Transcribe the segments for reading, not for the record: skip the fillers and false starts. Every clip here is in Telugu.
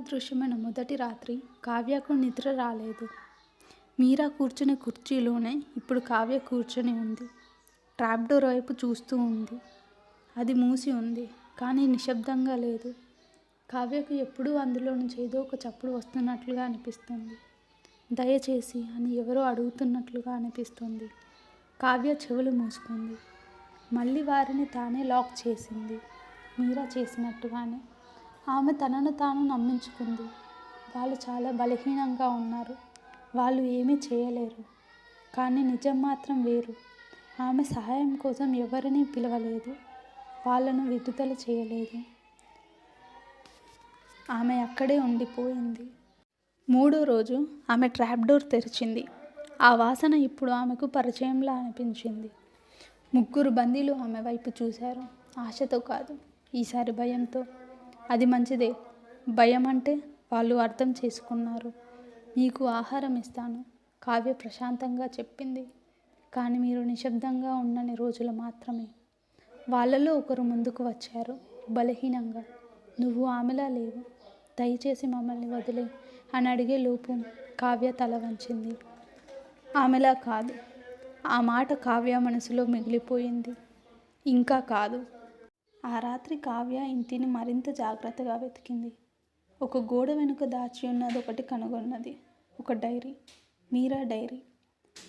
అదృశ్యమైన మొదటి రాత్రి కావ్యకు నిద్ర రాలేదు. మీరా కూర్చునే కుర్చీలోనే ఇప్పుడు కావ్య కూర్చొని ఉంది. ట్రాప్ డోర్ వైపు చూస్తూ ఉంది. అది మూసి ఉంది, కానీ నిశ్శబ్దంగా లేదు. కావ్యకు ఎప్పుడూ అందులో నుంచి ఏదో ఒక చప్పుడు వస్తున్నట్లుగా అనిపిస్తుంది. దయచేసి అని ఎవరో అడుగుతున్నట్లుగా అనిపిస్తుంది. కావ్య చెవులు మూసుకుంది. మళ్ళీ వారిని తానే లాక్ చేసింది, మీరా చేసినట్టుగానే. ఆమె తనను తాను నమ్మించుకుంది. వాళ్ళు చాలా బలహీనంగా ఉన్నారు. వాళ్ళు ఏమీ చేయలేరు. కానీ నిజం మాత్రం వేరు. ఆమె సహాయం కోసం ఎవరినీ పిలవలేదు. వాళ్ళను విడుదల చేయలేదు. ఆమె అక్కడే ఉండిపోయింది. మూడో రోజు ఆమె ట్రాప్ డోర్ తెరిచింది. ఆ వాసన ఇప్పుడు ఆమెకు పరిచయంలా అనిపించింది. ముగ్గురు బందీలు ఆమె వైపు చూశారు. ఆశతో కాదు, ఈసారి భయంతో. అది మంచిదే. భయం అంటే వాళ్ళు అర్థం చేసుకున్నారు. మీకు ఆహారం ఇస్తాను, కావ్య ప్రశాంతంగా చెప్పింది. కానీ మీరు నిశ్శబ్దంగా ఉండని రోజులు మాత్రమే. వాళ్ళలో ఒకరు ముందుకు వచ్చారు, బలహీనంగా. నువ్వు ఆమెలా లేవు, దయచేసి మమ్మల్ని వదిలే అని అడిగే లోపు కావ్య తల వంచింది. ఆమెలా కాదు. ఆ మాట కావ్య మనసులో మిగిలిపోయింది. ఇంకా కాదు. ఆ రాత్రి కావ్య ఇంటిని మరింత జాగ్రత్తగా వెతికింది. ఒక గోడ వెనుక దాచి ఉన్నది ఒకటి కనుగొన్నది. ఒక డైరీ. మీరా డైరీ.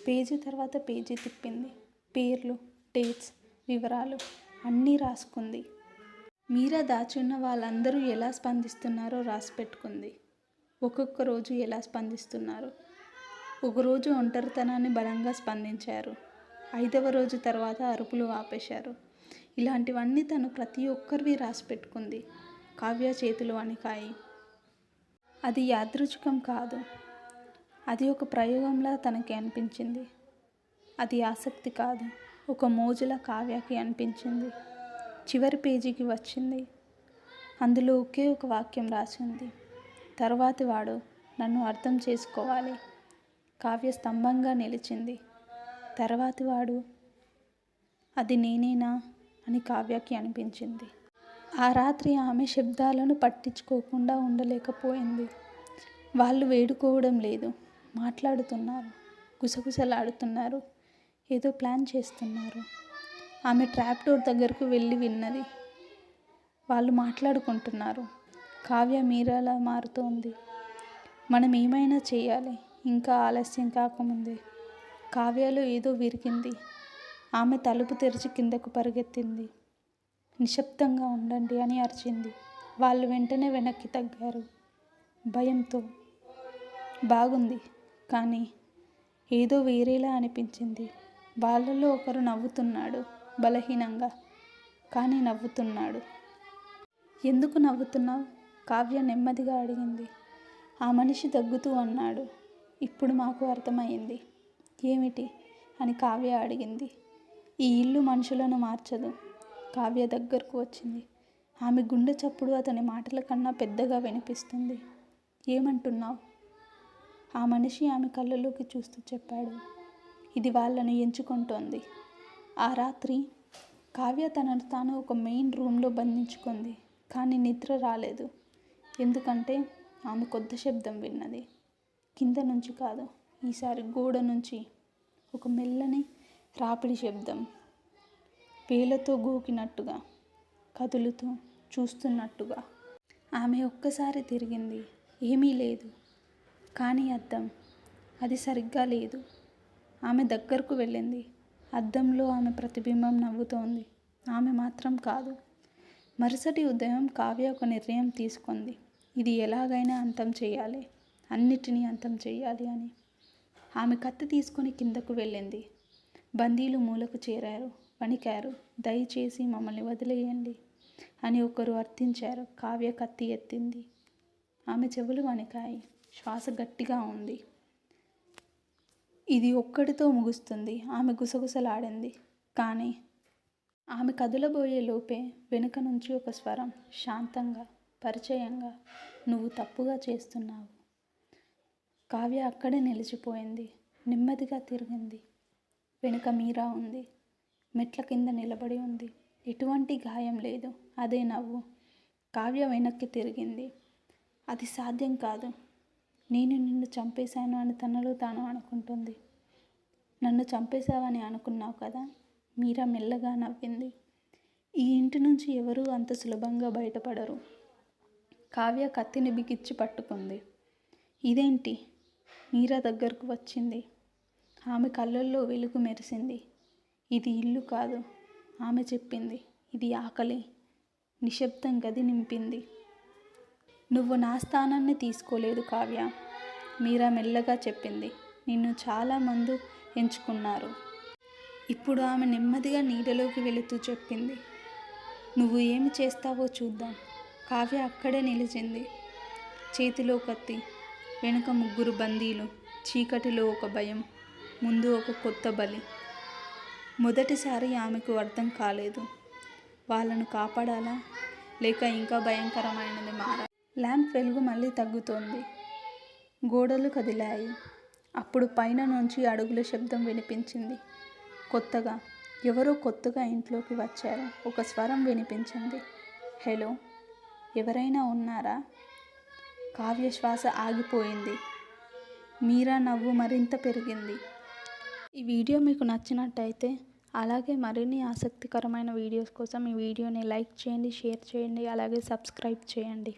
పేజీ తర్వాత పేజీ తిప్పింది. పేర్లు, డేట్స్, వివరాలు అన్నీ రాసుకుంది. మీరా దాచి ఉన్న వాళ్ళందరూ ఎలా స్పందిస్తున్నారో రాసి పెట్టుకుంది. ఒక్కొక్క రోజు ఎలా స్పందిస్తున్నారు. ఒకరోజు ఒంటరితనాన్ని బలంగా స్పందించారు. 5వ రోజు తర్వాత అరుపులు ఆపేశారు. ఇలాంటివన్నీ తను ప్రతి ఒక్కరివి రాసి పెట్టుకుంది. కావ్య చేతులు వణికాయి. అది యాదృచ్ఛికం కాదు. అది ఒక ప్రయోగంలా తనకి అనిపించింది. అది ఆసక్తి కాదు, ఒక మోజులా కావ్యకి అనిపించింది. చివరి పేజీకి వచ్చింది. అందులో ఒకే ఒక వాక్యం రాసింది. తర్వాతి వాడు నన్ను అర్థం చేసుకోవాలి. కావ్య స్తంభంగా నిలిచింది. తర్వాతి వాడు, అది నేనేనా అని కావ్యకి అనిపించింది. ఆ రాత్రి ఆమె శబ్దాలను పట్టించుకోకుండా ఉండలేకపోయింది. వాళ్ళు వేడుకోవడం లేదు, మాట్లాడుతున్నారు, గుసగుసలాడుతున్నారు, ఏదో ప్లాన్ చేస్తున్నారు. ఆమె ట్రాప్ డోర్ దగ్గరకు వెళ్ళి విన్నది. వాళ్ళు మాట్లాడుకుంటున్నారు. కావ్య మీరాలా మారుతోంది. మనం ఏమైనా చేయాలి, ఇంకా ఆలస్యం కాకముందే. కావ్యలో ఏదో విరిగింది. ఆమె తలుపు తెరిచి కిందకు పరిగెత్తింది. నిశ్శబ్దంగా ఉండండి అని అరిచింది. వాళ్ళు వెంటనే వెనక్కి తగ్గారు, భయంతో. బాగుంది, కానీ ఏదో వేరేలా అనిపించింది. వాళ్ళలో ఒకరు నవ్వుతున్నాడు, బలహీనంగా, కానీ నవ్వుతున్నాడు. ఎందుకు నవ్వుతున్నావు? కావ్య నెమ్మదిగా అడిగింది. ఆ మనిషి దగ్గుతూ అన్నాడు. ఇప్పుడు మాకు అర్థమైంది. ఏమిటి అని కావ్య అడిగింది. ఈ ఇల్లు మనుషులను మార్చదు. కావ్య దగ్గరకు వచ్చింది. ఆమె గుండె చప్పుడు అతని మాటల కన్నా పెద్దగా వినిపిస్తుంది. ఏమంటున్నావు? ఆ మనిషి ఆమె కళ్ళలోకి చూస్తూ చెప్పాడు. ఇది వాళ్ళను ఎంచుకుంటోంది. ఆ రాత్రి కావ్య తనను తాను ఒక మెయిన్ రూమ్లో బంధించుకుంది. కానీ నిద్ర రాలేదు. ఎందుకంటే ఆమె కొత్త శబ్దం విన్నది. కింద నుంచి కాదు, ఈసారి గోడ నుంచి. ఒక మెల్లని రాపిడి శబ్దం. వేలతో గోకినట్టుగా, కదులుతూ, చూస్తున్నట్టుగా. ఆమె ఒక్కసారి తిరిగింది. ఏమీ లేదు. కానీ అద్దం, అది సరిగ్గా లేదు. ఆమె దగ్గరకు వెళ్ళింది. అద్దంలో ఆమె ప్రతిబింబం నవ్వుతోంది. ఆమె మాత్రం కాదు. మరుసటి ఉదయం కావ్య ఒక నిర్ణయం తీసుకుంది. ఇది ఎలాగైనా అంతం చేయాలి, అన్నిటినీ అంతం చేయాలి అని. ఆమె కత్తి తీసుకొని కిందకు వెళ్ళింది. బందీలు మూలకు చేరారు, వణికారు. దయచేసి మమ్మల్ని వదిలేయండి అని ఒకరు అర్థించారు. కావ్య కత్తి ఎత్తింది. ఆమె చెవులు వణికాయి. శ్వాస గట్టిగా ఉంది. ఇది ఒక్కడితో ముగుస్తుంది. ఆమె గుసగుసలాడింది. కానీ ఆమె కదలబోయే లోపే వెనుక నుంచి ఒక స్వరం, శాంతంగా, పరిచయంగా, నువ్వు తప్పుగా చేస్తున్నావు. కావ్య అక్కడే నిలిచిపోయింది. నెమ్మదిగా తిరిగింది. వెనుక మీరా ఉంది. మెట్ల కింద నిలబడి ఉంది. ఎటువంటి గాయం లేదు. అదే నవ్వు. కావ్య వెనక్కి తిరిగింది. అది సాధ్యం కాదు. నేను నిన్ను చంపేశాను అని తనలో తాను అనుకుంటుంది. నన్ను చంపేశావని అనుకున్నావు కదా? మీరా మెల్లగా నవ్వింది. ఈ ఇంటి నుంచి ఎవరూ అంత సులభంగా బయటపడరు. కావ్య కత్తిని బిగించి పట్టుకుంది. ఇదేంటి? మీరా దగ్గరకు వచ్చింది. ఆమె కళ్ళల్లో వెలుగు మెరిసింది. ఇది ఇల్లు కాదు ఆమె చెప్పింది. ఇది ఆకలి. నిశ్శబ్దం గది నింపింది. నువ్వు నా స్థానాన్ని తీసుకోలేదు కావ్య, మీరా మెల్లగా చెప్పింది. నిన్ను చాలామంది ఎంచుకున్నారు. ఇప్పుడు ఆమె నెమ్మదిగా నీడలోకి వెళుతూ చెప్పింది. నువ్వు ఏమి చేస్తావో చూద్దాం. కావ్య అక్కడే నిలిచింది. చేతిలో కత్తి, వెనుక 3 బందీలు, చీకటిలో ఒక భయం, ముందు ఒక కొత్త బలి. మొదటిసారి ఆమెకు అర్థం కాలేదు. వాళ్ళను కాపాడాలా లేక ఇంకా భయంకరమైనది మారా? ల్యాంప్ వెలుగు మళ్ళీ తగ్గుతోంది. గోడలు కదిలాయి. అప్పుడు పైన నుంచి అడుగుల శబ్దం వినిపించింది. కొత్తగా ఎవరో కొత్తగా ఇంట్లోకి వచ్చారు. ఒక స్వరం వినిపించింది. హలో, ఎవరైనా ఉన్నారా? కావ్య శ్వాస ఆగిపోయింది. మీరా నవ్వు మరింత పెరిగింది. ఈ వీడియో మీకు నచ్చినట్టయితే, అలాగే మరిన్ని ఆసక్తికరమైన వీడియోస్ కోసం ఈ వీడియోని లైక్ చేయండి, షేర్ చేయండి, అలాగే సబ్స్క్రైబ్ చేయండి.